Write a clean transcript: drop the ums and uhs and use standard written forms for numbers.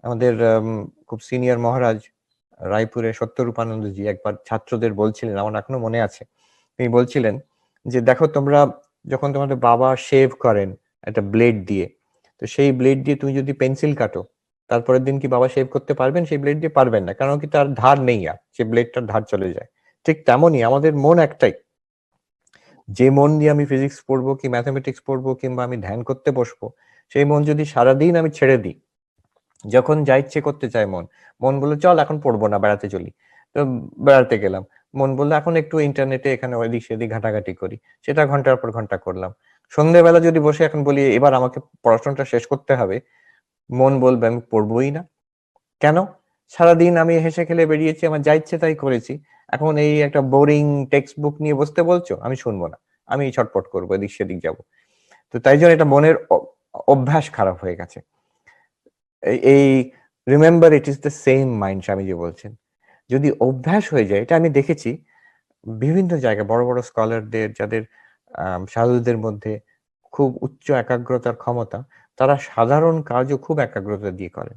আমাদের খুব সিনিয়র মহারাজ রায়পুরে সত্যরূপানন্দজি একবার ছাত্রদের বলছিলেন, আমার এখনো মনে আছে। তিনি বলছিলেন যে, "দেখো তোমরা যখন তোমাদের বাবা শেভ করেন একটা ব্লেড দিয়ে, তো সেই ব্লেড দিয়ে তুমি যদি পেন্সিল কাটো, তারপরের দিন কি বাবা শেভ করতে পারবেন সেই ব্লেড দিয়ে? পারবেন না। কারণ কি তার ধার নেই আর। সেই ব্লেডটার ধার চলে যায়। ঠিক তেমনই আমাদের মন একটাই। যে মন দিয়ে আমি ফিজিক্স পড়বো কি ম্যাথমেটিক্স পড়বো কিংবা আমি ধ্যান করতে বসবো, সেই মন যদি সারাদিন আমি ছেড়ে দিই, যখন যা ইচ্ছে করতে চায় মন। মন বলল, "চল এখন পড়বো না, বেড়াতে চলি।" তো বেড়াতে গেলাম। মন বলল, "এখন একটু ইন্টারনেটে এখানে ওইদিক সেদিক ঘাটাঘাটি করি।" সেটা ঘন্টার পর ঘন্টা করলাম। সন্ধ্যেবেলা যদি বসে এখন বলি, "এবার আমাকে পড়াশোনাটা শেষ করতে হবে।" মন বলবে, "আমি পড়বোই না।" কেন? সারাদিন আমি হেসে খেলে বেরিয়েছি, আমার যা ইচ্ছে তাই করেছি। এখন এই একটা বোরিং টেক্সট বুক নিয়ে বসতে বলছো, আমি শুনবো না। আমি ছটপট করবো, এদিক সেদিক যাবো। তো তাই জন্য এটা মনের অভ্যাস খারাপ হয়ে গেছে। এই remember it is the same mind Swamiji বলছেন। যদি অভ্যাস হয়ে যায়, এটা আমি দেখেছি বিভিন্ন জায়গায় বড়, বড় স্কলারদের যাদের সাধুদের মধ্যে খুব উচ্চ একাগ্রতার ক্ষমতা, তারা সাধারণ কাজও খুব একাগ্রতা দিয়ে করেন।